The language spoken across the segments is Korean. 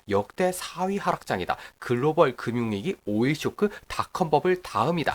역대 4위 하락장이다. 글로벌 금융위기, 오일 쇼크, 닷컴 버블 다음이다.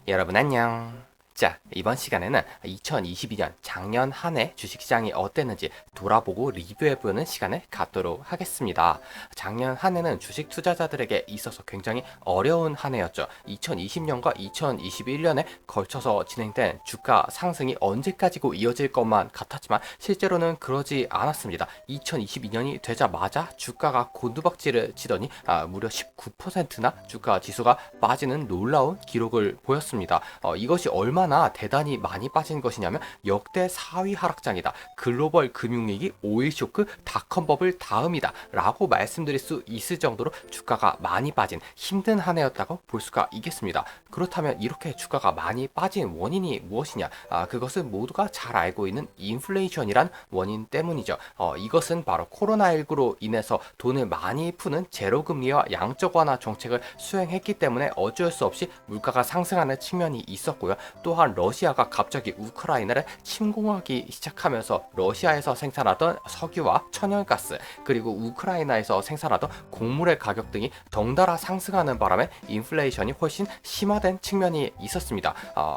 여러분 안녕. 자, 이번 시간에는 2022년 작년 한 해 주식시장이 어땠는지 돌아보고 리뷰해보는 시간을 갖도록 하겠습니다. 작년 한 해는 주식 투자자들에게 있어서 굉장히 어려운 한 해였죠. 2020년과 2021년에 걸쳐서 진행된 주가 상승이 언제까지고 이어질 것만 같았지만 실제로는 그러지 않았습니다. 2022년이 되자마자 주가가 곤두박질을 치더니 무려 19%나 주가 지수가 빠지는 놀라운 기록을 보였습니다. 이것이 얼마나 대단히 많이 빠진 것이냐면 역대 4위 하락장이다. 글로벌 금융위기, 오일 쇼크, 닷컴 버블 다음이다 라고 말씀드릴 수 있을 정도로 주가가 많이 빠진 힘든 한 해였다고 볼 수가 있겠습니다. 그렇다면 이렇게 주가가 많이 빠진 원인이 무엇이냐? 그것은 모두가 잘 알고 있는 인플레이션이란 원인 때문이죠. 이것은 바로 코로나19로 인해서 돈을 많이 푸는 제로금리와 양적 완화 정책을 수행했기 때문에 어쩔 수 없이 물가가 상승하는 측면이 있었고요. 또한 러시아가 갑자기 우크라이나를 침공하기 시작하면서 러시아에서 생산하던 석유와 천연가스 그리고 우크라이나에서 생산하던 곡물의 가격 등이 덩달아 상승하는 바람에 인플레이션이 훨씬 심화된 측면이 있었습니다.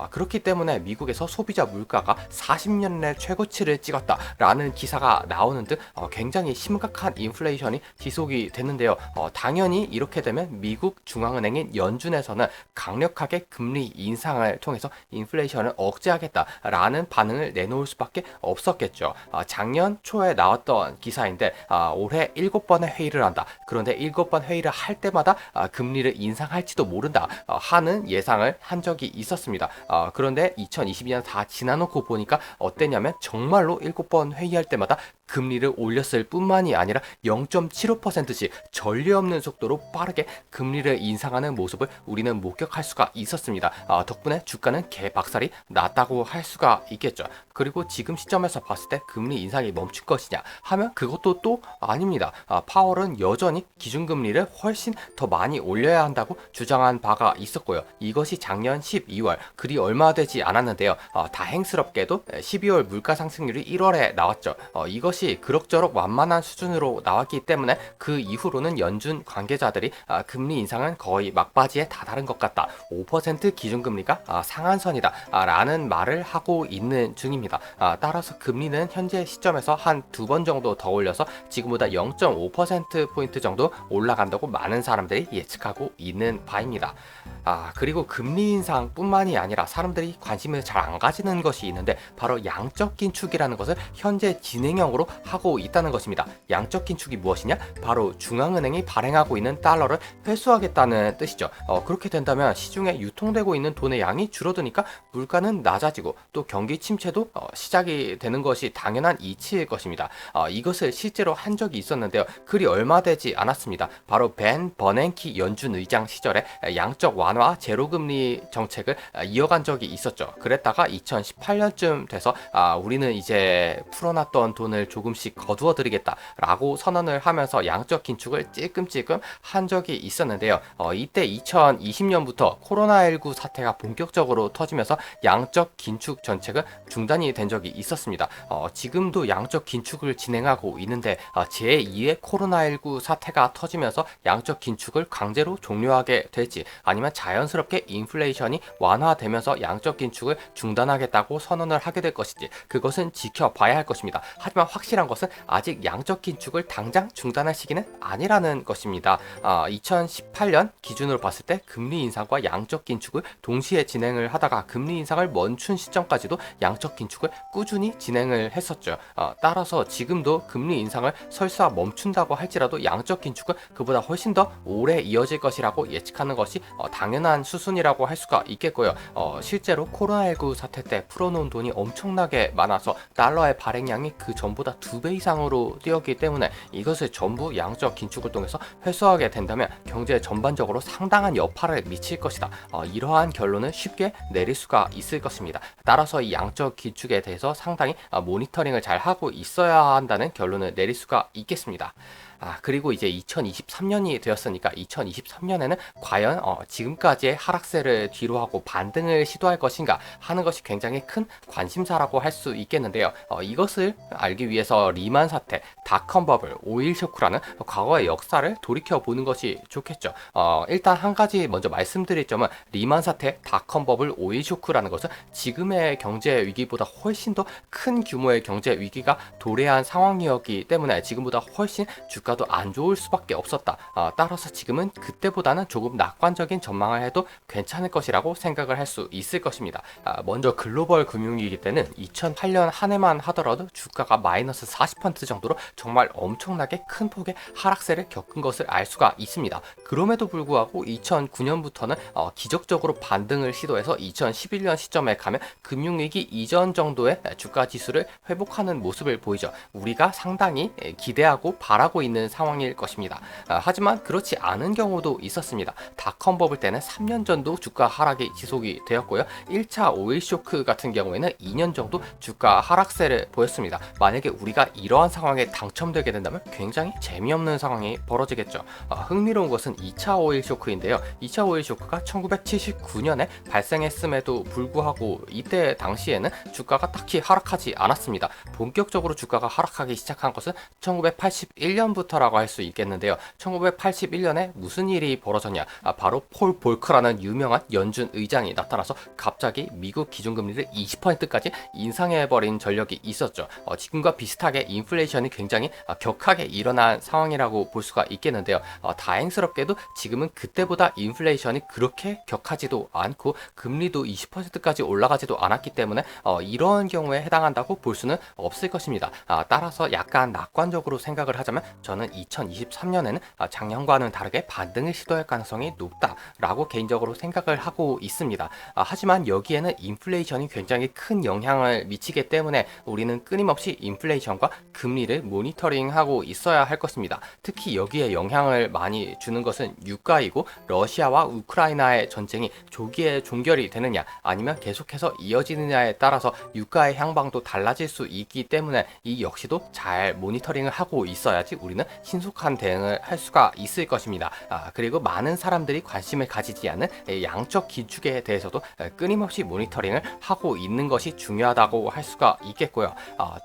그렇기 때문에 미국에서 소비자 물가가 40년 내 최고치를 찍었다라는 기사가 나오는 등 굉장히 심각한 인플레이션이 지속이 됐는데요. 당연히 이렇게 되면 미국 중앙은행인 연준에서는 강력하게 금리 인상을 통해서 인플레이션을 억제하겠다라는 반응을 내놓을 수밖에 없었겠죠. 작년 초에 나왔던 기사인데 올해 7번의 회의를 한다. 그런데 7번 회의를 할 때마다 금리를 인상할지도 모른다 하는 예상을 한 적이 있었습니다. 그런데 2022년 다 지나놓고 보니까 어땠냐면 정말로 7번 회의할 때마다 금리를 올렸을 뿐만이 아니라 0.75%씩 전례 없는 속도로 빠르게 금리를 인상하는 모습을 우리는 목격할 수가 있었습니다. 덕분에 주가는 개박살이 났다고 할 수가 있겠죠. 그리고 지금 시점에서 봤을 때 금리 인상이 멈출 것이냐 하면 그것도 또 아닙니다. 파월은 여전히 기준금리를 훨씬 더 많이 올려야 한다고 주장한 바가 있었고요. 이것이 작년 12월 그리 얼마 되지 않았는데요. 다행스럽게도 12월 물가 상승률이 1월에 나왔죠. 이것이 그럭저럭 완만한 수준으로 나왔기 때문에 그 이후로는 연준 관계자들이 금리 인상은 거의 막바지에 다다른 것 같다. 5% 기준금리가 상한선이다 라는 말을 하고 있는 중입니다. 따라서 금리는 현재 시점에서 한 2번 정도 더 올려서 지금보다 0.5%포인트 정도 올라간다고 많은 사람들이 예측하고 있는 바입니다. 그리고 금리 인상 뿐만이 아니라 사람들이 관심을 잘 안 가지는 것이 있는데 바로 양적 긴축이라는 것을 현재 진행형으로 하고 있다는 것입니다. 양적 긴축이 무엇이냐? 바로 중앙은행이 발행하고 있는 달러를 회수하겠다는 뜻이죠. 그렇게 된다면 시중에 유통되고 있는 돈의 양이 줄어드니까 물가는 낮아지고 또 경기 침체도 시작이 되는 것이 당연한 이치일 것입니다. 이것을 실제로 한 적이 있었는데요. 그리 얼마 되지 않았습니다. 바로 벤 버냉키 연준 의장 시절에 양적 완화 제로금리 정책을 이어간 적이 있었죠. 그랬다가 2018년쯤 돼서 우리는 이제 풀어놨던 돈을 조금씩 거두어 드리겠다라고 선언을 하면서 양적 긴축을 찔끔찔끔 한 적이 있었는데요. 이때 2020년부터 코로나19 사태가 본격적으로 터지면서 양적 긴축 정책은 중단이 된 적이 있었습니다. 지금도 양적 긴축을 진행하고 있는데 제2의 코로나19 사태가 터지면서 양적 긴축을 강제로 종료하게 될지 아니면 자연스럽게 인플레이션이 완화되면서 양적 긴축을 중단하겠다고 선언을 하게 될 것인지 그것은 지켜봐야 할 것입니다. 하지만 확실한 것은 아직 양적 긴축을 당장 중단할 시기는 아니라는 것입니다. 2018년 기준으로 봤을 때 금리 인상과 양적 긴축을 동시에 진행을 하다가 금리 인상을 멈춘 시점까지도 양적 긴축을 꾸준히 진행을 했었죠. 따라서 지금도 금리 인상을 설사 멈춘다고 할지라도 양적 긴축은 그보다 훨씬 더 오래 이어질 것이라고 예측하는 것이 당연한 수순이라고 할 수가 있겠고요. 실제로 코로나19 사태 때 풀어놓은 돈이 엄청나게 많아서 달러의 발행량이 그 전보다 2배 이상으로 뛰었기 때문에 이것을 전부 양적 긴축을 통해서 회수하게 된다면 경제 전반적으로 상당한 여파를 미칠 것이다. 이러한 결론을 쉽게 내릴 수가 있을 것입니다. 따라서 이 양적 긴축에 대해서 상당히 모니터링을 잘 하고 있어야 한다는 결론을 내릴 수가 있겠습니다. 그리고 이제 2023년이 되었으니까 2023년에는 과연 지금까지의 하락세를 뒤로하고 반등을 시도할 것인가 하는 것이 굉장히 큰 관심사라고 할 수 있겠는데요. 이것을 알기 위해서 리만 사태, 닷컴 버블, 오일 쇼크라는 과거의 역사를 돌이켜 보는 것이 좋겠죠. 일단 한 가지 먼저 말씀드릴 점은 리만 사태, 닷컴 버블, 오일 쇼크라는 것은 지금의 경제 위기보다 훨씬 더 큰 규모의 경제 위기가 도래한 상황이었기 때문에 지금보다 훨씬 주가도 안 좋을 수밖에 없었다. 따라서 지금은 그때보다는 조금 낙관적인 전망을 해도 괜찮을 것이라고 생각을 할 수 있을 것입니다. 먼저 글로벌 금융위기 때는 2008년 한 해만 하더라도 주가가 마이너스 40% 정도로 정말 엄청나게 큰 폭의 하락세를 겪은 것을 알 수가 있습니다. 그럼에도 불구하고 2009년부터는 기적적으로 반등을 시도해서 2011년 시점에 가면 금융위기 이전 정도의 주가 지수를 회복하는 모습을 보이죠. 우리가 상당히 기대하고 바라고 있는 상황일 것입니다. 하지만 그렇지 않은 경우도 있었습니다. 닷컴 버블 때는 3년 전도 주가 하락이 지속이 되었고요. 1차 오일 쇼크 같은 경우에는 2년 정도 주가 하락세를 보였습니다. 만약에 우리가 이러한 상황에 당첨되게 된다면 굉장히 재미없는 상황이 벌어지겠죠. 흥미로운 것은 2차 오일 쇼크인데요. 2차 오일 쇼크가 1979년에 발생했음에도 불구하고 이때 당시에는 주가가 딱히 하락하지 않았습니다. 본격적으로 주가가 하락하기 시작한 것은 1981년부터라고 할 수 있겠는데요. 1981년에 무슨 일이 벌어졌냐? 바로 폴 볼커라는 유명한 연준 의장이 나타나서 갑자기 미국 기준금리를 20%까지 인상해버린 전력이 있었죠. 지금과 비슷하게 인플레이션이 굉장히 격하게 일어난 상황이라고 볼 수가 있겠는데요. 다행스럽게도 지금은 그때보다 인플레이션이 그렇게 격하지도 않고 금리도 20%까지 올라가지도 않았기 때문에 이런 경우에 해당한다고 볼 수는 없을 것입니다. 따라서 약간 낙관적으로 생각을 하자면 저는 2023년에는 작년과는 다르게 반등을 시도할 가능성이 높다라고 개인적으로 생각을 하고 있습니다. 하지만 여기에는 인플레이션이 굉장히 큰 영향을 미치기 때문에 우리는 끊임없이 인플레이션과 금리를 모니터링하고 있어야 할 것입니다. 특히 여기에 영향을 많이 주는 것은 유가이고 러시아와 우크라이나의 전쟁이 조기에 종결이 되느냐 아니면 계속해서 이어지느냐에 따라서 유가의 향방도 달라질 수 있기 때문에 이 역시도 잘 모니터링을 하고 있어야지 우리는 신속한 대응을 할 수가 있을 것입니다. 그리고 많은 사람들이 관심을 가지지 않는 양적 기축에 대해서도 끊임없이 모니터링을 하고 있는 것이 중요하다고 할 수가 있겠고요.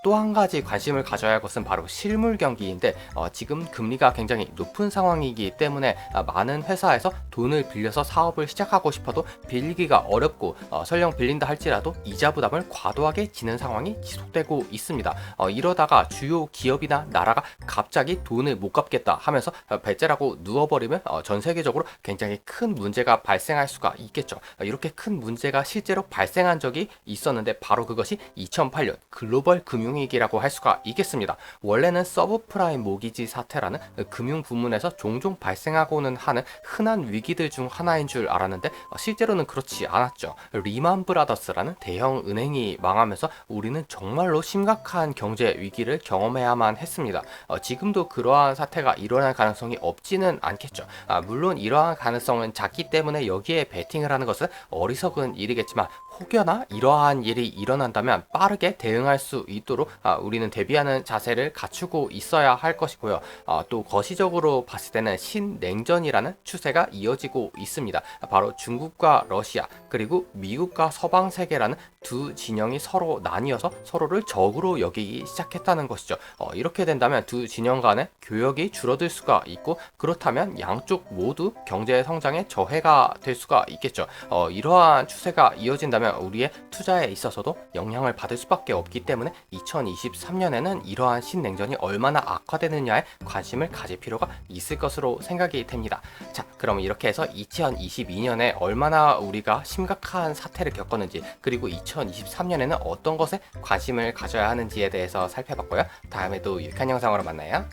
또 한 가지 관심을 가져야 할 것은 바로 실물 경기인데 지금 금리가 굉장히 높은 상황이기 때문에 많은 회사에서 돈을 빌려서 사업을 시작하고 싶어도 빌리기가 어렵고 설령 빌린다 할지라도 이자 부담을 과도하게 지는 상황이 지속되고 있습니다. 이러다가 주요 기업이나 나라가 갑자기 돈을 못 갚겠다 하면서 배째라고 누워버리면 전 세계적으로 굉장히 큰 문제가 발생할 수가 있겠죠. 이렇게 큰 문제가 실제로 발생한 적이 있었는데 바로 그것이 2008년 글로벌 금융위기라고 할 수가 있겠습니다. 원래는 서브프라임 모기지 사태라는 금융 부문에서 종종 발생하고는 하는 흔한 위기들 중 하나인 줄 알았는데 실제로는 그렇지 않았죠. 리만 브라더스라는 대형 은행이 망하면서 우리는 정말로 심각한 경제 위기를 경험해야만 했습니다. 지금도 그러한 사태가 일어날 가능성이 없지는 않겠죠. 물론 이러한 가능성은 작기 때문에 여기에 베팅을 하는 것은 어리석은 일이겠지만 혹여나 이러한 일이 일어난다면 빠르게 대응할 수 있도록 우리는 대비하는 자세를 갖추고 있어야 할 것이고요. 또 거시적으로 봤을 때는 신냉전이라는 추세가 이어지고 있습니다. 바로 중국과 러시아 그리고 미국과 서방 세계라는 두 진영이 서로 나뉘어서 서로를 적으로 여기기 시작했다는 것이죠. 이렇게 된다면 두 진영 간의 교역이 줄어들 수가 있고 그렇다면 양쪽 모두 경제 성장에 저해가 될 수가 있겠죠. 이러한 추세가 이어진다면 우리의 투자에 있어서도 영향을 받을 수밖에 없기 때문에 2023년에는 이러한 신냉전이 얼마나 악화되느냐에 관심을 가질 필요가 있을 것으로 생각이 됩니다. 자, 그럼 이렇게 해서 2022년에 얼마나 우리가 심각한 사태를 겪었는지 그리고 2023년에는 어떤 것에 관심을 가져야 하는지에 대해서 살펴봤고요. 다음에도 유익한 영상으로 만나요.